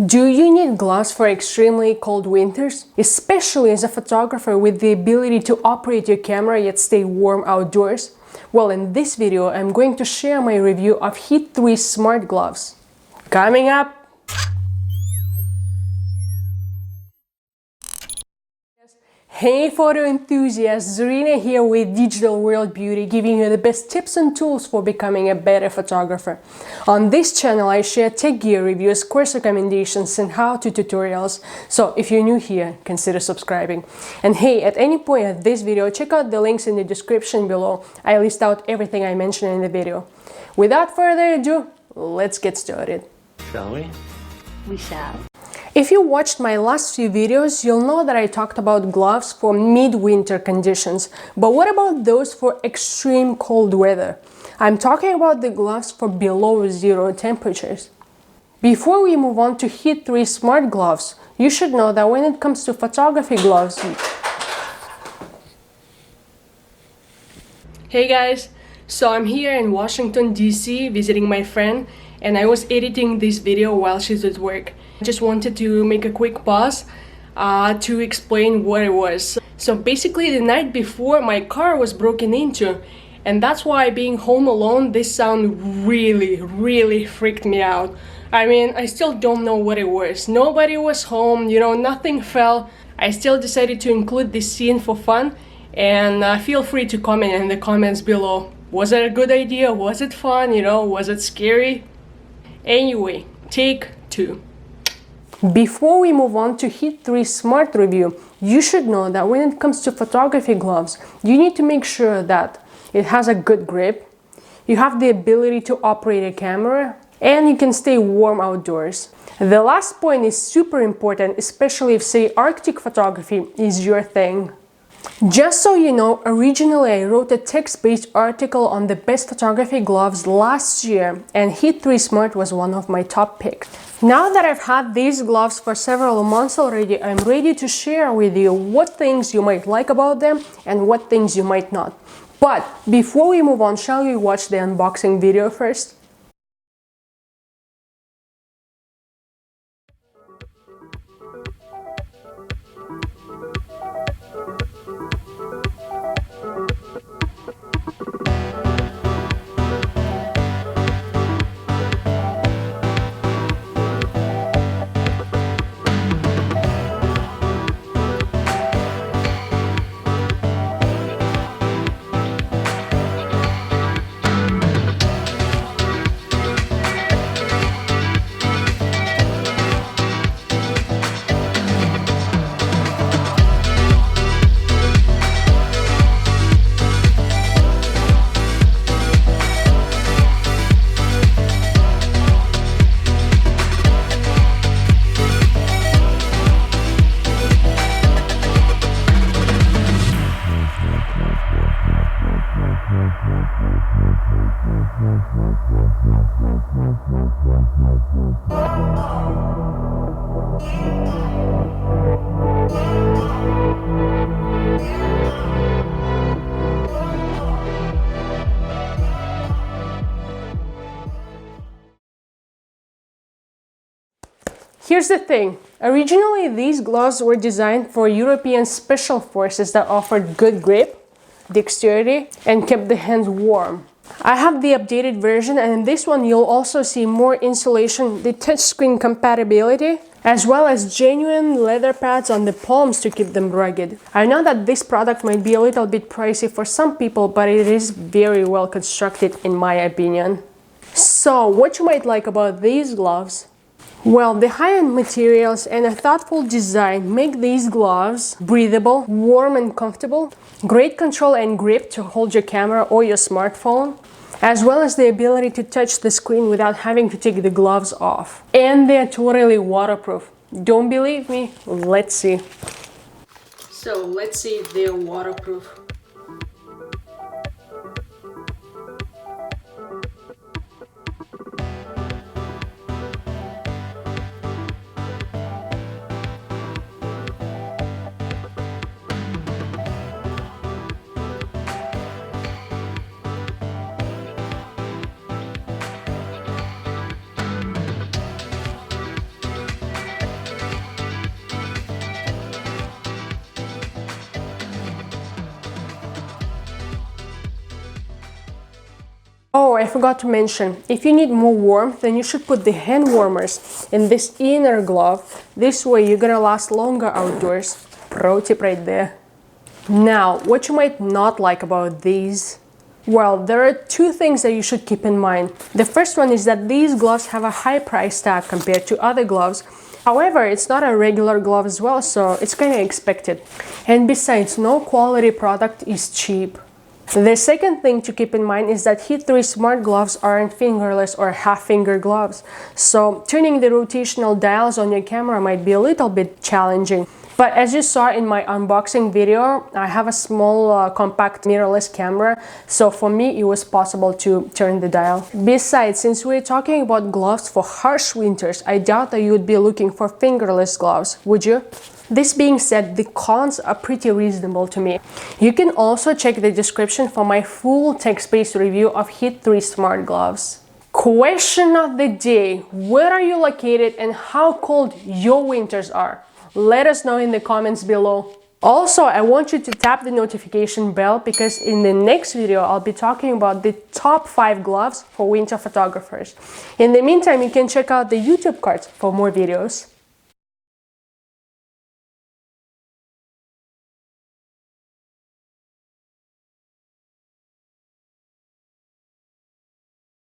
Do you need gloves for extremely cold winters? Especially as a photographer with the ability to operate your camera yet stay warm outdoors? Well, in this video, I'm going to share my review of Heat 3 Smart Gloves. Coming up! Hey photo enthusiasts, Zarina here with Digital World Beauty, giving you the best tips and tools for becoming a better photographer. On this channel I share tech gear reviews, course recommendations and how-to tutorials, so if you're new here, consider subscribing. And hey, at any point of this video, check out the links in the description below. I list out everything I mentioned in the video. Without further ado, let's get started. Shall we? We shall. If you watched my last few videos, you'll know that I talked about gloves for mid-winter conditions. But what about those for extreme cold weather? I'm talking about the gloves for below zero temperatures. Before we move on to Heat 3 Smart Gloves, you should know that when it comes to photography gloves... Hey guys! So I'm here in Washington, D.C. visiting my friend, and I was editing this video while she's at work. I just wanted to make a quick pause to explain what it was. So basically the night before my car was broken into, and that's why being home alone, this sound really freaked me out. I mean, I still don't know what it was. Nobody was home, you know, nothing fell. I still decided to include this scene for fun, and feel free to comment in the comments below. Was it a good idea? Was it fun? You know, was it scary? Anyway, take 2. Before we move on to Heat 3 Smart review, you should know that when it comes to photography gloves, you need to make sure that it has a good grip, you have the ability to operate a camera, and you can stay warm outdoors. The last point is super important, especially if, say, Arctic photography is your thing. Just so you know, originally I wrote a text-based article on the best photography gloves last year, and Heat 3 Smart was one of my top picks. Now that I've had these gloves for several months already, I'm ready to share with you what things you might like about them and what things you might not. But before we move on, shall we watch the unboxing video first? Here's the thing, originally these gloves were designed for European special forces that offered good grip, dexterity, and kept the hands warm. I have the updated version, and in this one you'll also see more insulation, the touchscreen compatibility, as well as genuine leather pads on the palms to keep them rugged. I know that this product might be a little bit pricey for some people, but it is very well constructed in my opinion. So, what you might like about these gloves? Well, the high-end materials and a thoughtful design make these gloves breathable, warm and comfortable, great control and grip to hold your camera or your smartphone, as well as the ability to touch the screen without having to take the gloves off. And they're totally waterproof. Don't believe me? Let's see. So let's see if they're waterproof. Oh, I forgot to mention, if you need more warmth, then you should put the hand warmers in this inner glove. This way you're gonna last longer outdoors. Pro tip right there. Now, what you might not like about these? Well, there are two things that you should keep in mind. The first one is that these gloves have a high price tag compared to other gloves. However, it's not a regular glove as well, so it's kind of expected. And besides, no quality product is cheap. The second thing to keep in mind is that Heat 3 Smart Gloves aren't fingerless or half-finger gloves, so turning the rotational dials on your camera might be a little bit challenging. But as you saw in my unboxing video, I have a small compact mirrorless camera, so for me it was possible to turn the dial. Besides, since we're talking about gloves for harsh winters, I doubt that you would be looking for fingerless gloves, would you? This being said, the cons are pretty reasonable to me. You can also check the description for my full text-based review of Heat 3 Smart Gloves. Question of the day: where are you located and how cold your winters are? Let us know in the comments below. Also, I want you to tap the notification bell because in the next video, I'll be talking about the top 5 gloves for winter photographers. In the meantime, you can check out the YouTube cards for more videos.